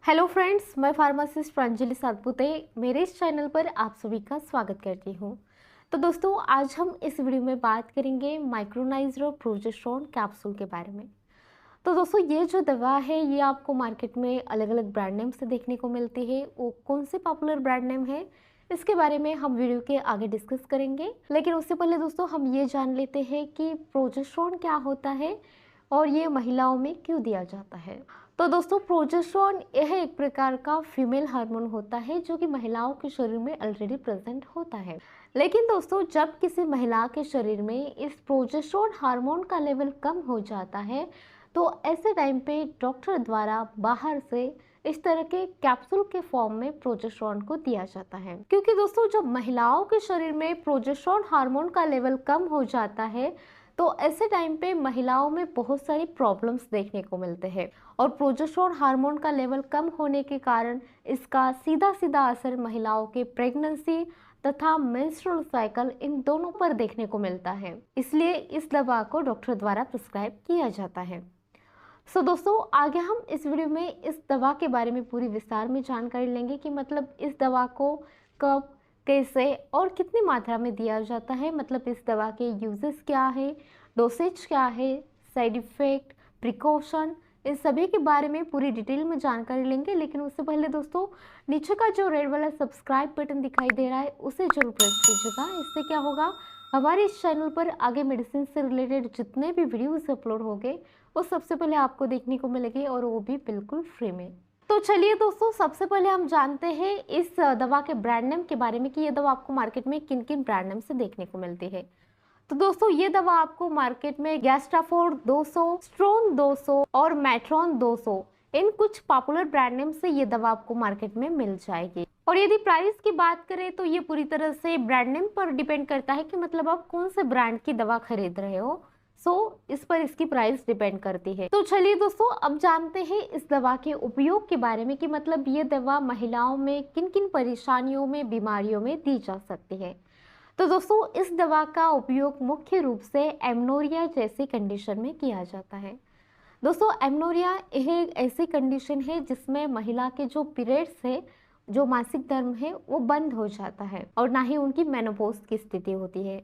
Hello friends, मैं pharmacist Pranjali Satpute मेरे इस चैनल पर आप सभी का स्वागत करती हूँ। तो दोस्तों, आज हम इस वीडियो में बात करेंगे माइक्रोनाइज्ड प्रोजेस्टेरोन कैप्सूल के बारे में। तो दोस्तों, ये जो दवा है ये आपको मार्केट में अलग अलग ब्रांड नेम से देखने को मिलती है। वो कौन से पॉपुलर ब्रांड नेम है इसके बारे में हम वीडियो के आगे डिस्कस करेंगे, लेकिन उससे पहले दोस्तों हम ये जान लेते हैं कि प्रोजेस्टेरोन क्या होता है और ये महिलाओं में क्यों दिया जाता है। तो दोस्तों, प्रोजेस्टेरोन यह एक प्रकार का फीमेल हार्मोन होता है जो कि महिलाओं के शरीर में ऑलरेडी प्रेजेंट होता है। लेकिन दोस्तों, जब किसी महिला के शरीर में इस प्रोजेस्टेरोन हार्मोन का लेवल कम हो जाता है तो ऐसे टाइम पे डॉक्टर द्वारा बाहर से इस तरह के कैप्सूल के फॉर्म में प्रोजेस्टेरोन को दिया जाता है। क्योंकि दोस्तों, जब महिलाओं के शरीर में प्रोजेस्टेरोन हार्मोन का लेवल कम हो जाता है तो ऐसे टाइम पे महिलाओं में बहुत सारी प्रॉब्लम्स देखने को मिलते हैं और प्रोजेस्टेरोन हार्मोन का लेवल कम होने के कारण इसका सीधा सीधा असर महिलाओं के प्रेगनेंसी तथा मेंस्ट्रुअल साइकिल इन दोनों पर देखने को मिलता है। इसलिए इस दवा को डॉक्टर द्वारा प्रिस्क्राइब किया जाता है। दोस्तों, आगे हम इस वीडियो में इस दवा के बारे में पूरी विस्तार में जानकारी लेंगे कि मतलब इस दवा को कब, कैसे और कितनी मात्रा में दिया जाता है, मतलब इस दवा के यूजेस क्या है, डोसेज क्या है, साइड इफेक्ट, प्रिकॉशन, इस सभी के बारे में पूरी डिटेल में जानकारी लेंगे। लेकिन उससे पहले दोस्तों, नीचे का जो रेड वाला सब्सक्राइब बटन दिखाई दे रहा है उसे जरूर प्रेस कीजिएगा। इससे क्या होगा, हमारे इस चैनल पर आगे मेडिसिन से रिलेटेड जितने भी वीडियोस अपलोड होंगे वो सबसे पहले आपको देखने को मिलेगी और वो भी बिल्कुल फ्री में। तो चलिए दोस्तों, सबसे पहले हम जानते हैं इस दवा के ब्रांड नेम के बारे में कि ये दवा आपको मार्केट में किन किन ब्रांड नेम से देखने को मिलती है। तो दोस्तों, ये दवा आपको मार्केट में गैस्ट्राफोर्ड 200, स्ट्रोन 200 और मैट्रॉन 200 इन कुछ पॉपुलर ब्रांड नेम से ये दवा आपको मार्केट में मिल जाएगी। और यदि प्राइस की बात करें तो ये पूरी तरह से ब्रांड नेम पर डिपेंड करता है कि मतलब आप कौन से ब्रांड की दवा खरीद रहे हो। इस पर इसकी प्राइस डिपेंड करती है। तो चलिए दोस्तों, अब जानते हैं इस दवा के उपयोग के बारे में कि मतलब ये दवा महिलाओं में किन किन परेशानियों में, बीमारियों में दी जा सकती है। तो दोस्तों, इस दवा का उपयोग मुख्य रूप से एमनोरिया जैसी कंडीशन में किया जाता है। दोस्तों, एमनोरिया यह एक ऐसी कंडीशन है जिसमें महिला के जो पीरियड्स है, जो मासिक धर्म है, वो बंद हो जाता है और ना ही उनकी मेनोपॉज की स्थिति होती है।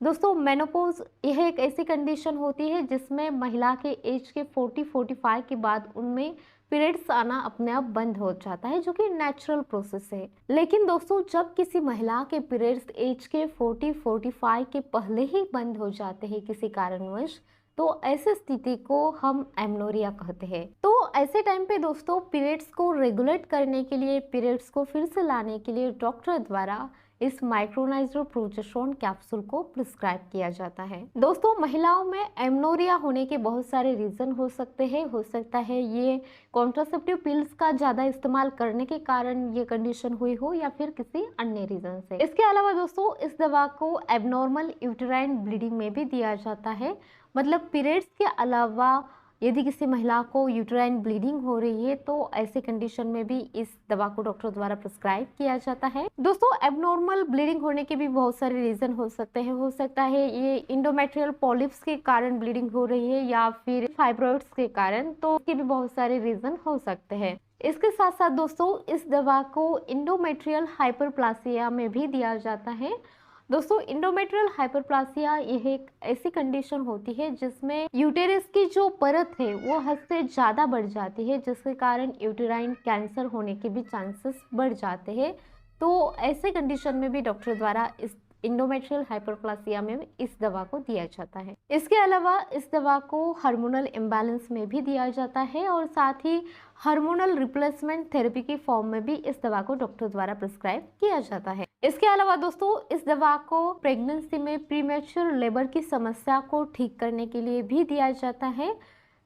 दोस्तों, मेनोपॉज यह एक ऐसी कंडीशन होती है जिसमें महिला के एज के 40-45 के बाद उनमें पीरियड्स आना अपने आप बंद हो जाता है, जो कि नेचुरल प्रोसेस है। लेकिन दोस्तों, जब किसी महिला के पीरियड्स एज के 40-45 के पहले ही बंद हो जाते हैं किसी कारणवश, तो ऐसी स्थिति को हम एमनोरिया कहते हैं। तो ऐसे टाइम पे दोस्तों, पीरियड्स को रेगुलेट करने के लिए, पीरियड्स को फिर से लाने के लिए डॉक्टर द्वारा इस माइक्रोनाइज्ड प्रोजेस्टेरोन कैप्सूल को प्रिस्क्राइब किया जाता है। दोस्तों, महिलाओं में एमनोरिया होने के बहुत सारे रीजन हो सकते हैं। हो सकता है ये कॉन्ट्रासेप्टिव पिल्स का ज़्यादा इस्तेमाल करने के कारण ये कंडीशन हुई हो या फिर किसी अन्य रीजन से। इसके अलावा दोस्तों, इस दवा को एबनॉर्मल यूटेराइन ब्लीडिंग में भी दिया जाता है। मतलब पीरियड्स के अलावा यदि किसी महिला को यूटेराइन ब्लीडिंग हो रही है तो ऐसे कंडीशन में भी इस दवा को डॉक्टर द्वारा प्रिस्क्राइब किया जाता है। दोस्तों, एबनॉर्मल ब्लीडिंग होने के भी बहुत सारे रीजन हो सकते हैं। हो सकता है ये इंडोमेट्रियल पॉलिप्स के कारण ब्लीडिंग हो रही है या फिर फाइब्रॉइड्स के कारण, तो इसके भी बहुत सारे रीजन हो सकते हैं। इसके साथ साथ दोस्तों, इस दवा को इंडोमेट्रियल हाइपरप्लासिया में भी दिया जाता है। दोस्तों, इंडोमेट्रियल हाइपरप्लासिया यह एक ऐसी कंडीशन होती है जिसमें यूटेरस की जो परत है वो हद से ज़्यादा बढ़ जाती है, जिसके कारण यूटेराइन कैंसर होने के भी चांसेस बढ़ जाते हैं। तो ऐसे कंडीशन में भी डॉक्टर द्वारा इस इंडोमेट्रियल हाइपरप्लासिया में इस दवा को दिया जाता है। इसके अलावा इस दवा को हार्मोनल इम्बैलेंस में भी दिया जाता है और साथ ही हार्मोनल रिप्लेसमेंट थेरेपी की फॉर्म में भी इस दवा को डॉक्टर द्वारा प्रिस्क्राइब किया जाता है। इसके अलावा दोस्तों, इस दवा को प्रेगनेंसी में प्रीमेच्योर लेबर की समस्या को ठीक करने के लिए भी दिया जाता है।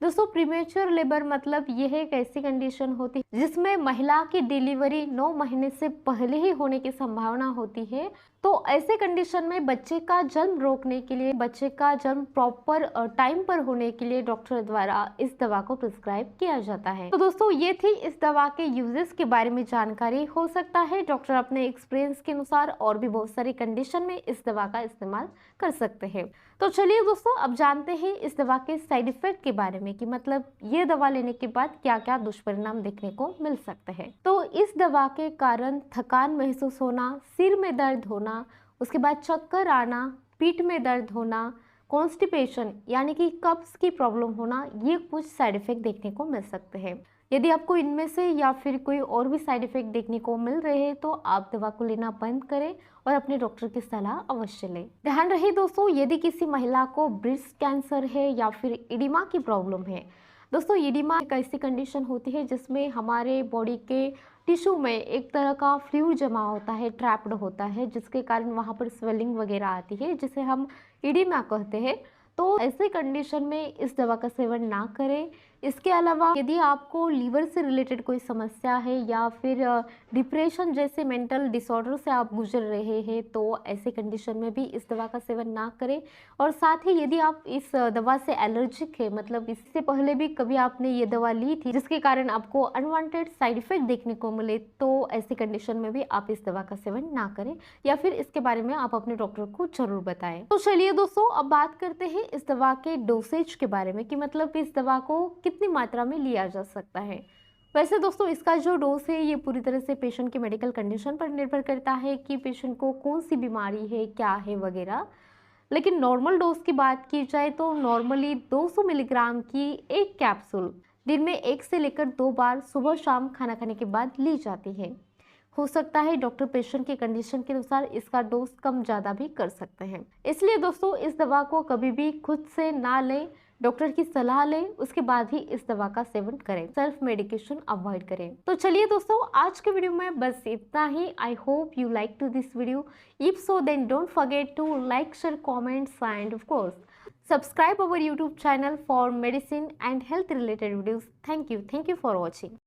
दोस्तों, प्रीमेच्योर लेबर मतलब यह एक ऐसी कंडीशन होती है जिसमें महिला की डिलीवरी 9 महीने से पहले ही होने की संभावना होती है। तो ऐसे कंडीशन में बच्चे का जन्म रोकने के लिए, बच्चे का जन्म प्रॉपर टाइम पर होने के लिए डॉक्टर द्वारा इस दवा को प्रिस्क्राइब किया जाता है। तो दोस्तों, ये थी इस दवा के यूजेस के बारे में जानकारी। हो सकता है डॉक्टर अपने एक्सपीरियंस के अनुसार और भी बहुत सारी कंडीशन में इस दवा का इस्तेमाल कर सकते हैं। तो चलिए दोस्तों, अब जानते हैं इस दवा के साइड इफेक्ट के बारे में कि मतलब ये दवा लेने के बाद क्या क्या दुष्परिणाम देखने को मिल सकते हैं। तो इस दवा के कारण थकान महसूस होना, सिर में दर्द होना, उसके बाद चक्कर आना, पीठ में दर्द होना, कॉन्स्टिपेशन यानी कि कब्ज की प्रॉब्लम होना, ये कुछ साइड इफेक्ट देखने को मिल सकते हैं। यदि आपको इनमें से या फिर कोई और भी साइड इफेक्ट देखने को मिल रहे हैं तो आप दवा को लेना बंद करें और अपने डॉक्टर की सलाह अवश्य लें। ध्यान रहे दोस्तों, यदि किसी महिला को ब्रेस्ट कैंसर है या फिर इडिमा की प्रॉब्लम है, दोस्तों इडिमा एक ऐसी कंडीशन होती है जिसमें हमारे बॉडी के टिश्यू में एक तरह का फ्लूइड जमा होता है, ट्रैप्ड होता है, जिसके कारण वहाँ पर स्वेलिंग वगैरह आती है जिसे हम इडिमा कहते हैं। तो ऐसे कंडीशन में इस दवा का सेवन ना करें। इसके अलावा यदि आपको लीवर से रिलेटेड कोई समस्या है या फिर डिप्रेशन जैसे मेंटल डिसऑर्डर से आप गुजर रहे हैं तो ऐसे कंडीशन में भी इस दवा का सेवन ना करें। और साथ ही यदि आप इस दवा से एलर्जिक है, मतलब इससे पहले भी कभी आपने ये दवा ली थी जिसके कारण आपको अनवांटेड साइड इफेक्ट देखने को मिले, तो ऐसी कंडीशन में भी आप इस दवा का सेवन ना करें या फिर इसके बारे में आप अपने डॉक्टर को जरूर बताएं। तो चलिए दोस्तों, अब बात करते हैं इस दवा के डोसेज के बारे में कि मतलब इस दवा को कितनी मात्रा में लिया जा सकता है। वैसे दोस्तों, इसका जो डोज है ये पूरी तरह से पेशेंट की मेडिकल कंडीशन पर निर्भर करता है कि पेशेंट को कौन सी बीमारी है, क्या है वगैरह। लेकिन नॉर्मल डोज की बात की जाए तो नॉर्मली 200 मिलीग्राम की एक कैप्सूल दिन में 1 से लेकर 2 बार सुबह शाम खाना खाने के बाद ली जाती है। हो सकता है डॉक्टर पेशेंट की कंडीशन के अनुसार इसका डोज कम ज़्यादा भी कर सकते हैं। इसलिए दोस्तों, इस दवा को कभी भी खुद से ना लें, डॉक्टर की सलाह लें, उसके बाद ही इस दवा का सेवन करें। सेल्फ मेडिकेशन अवॉइड करें। तो चलिए दोस्तों, आज के वीडियो में बस इतना ही। I hope you like to this video. If so then don't forget to like, share, comments and of course subscribe our YouTube channel for medicine and health related videos. Thank you for watching.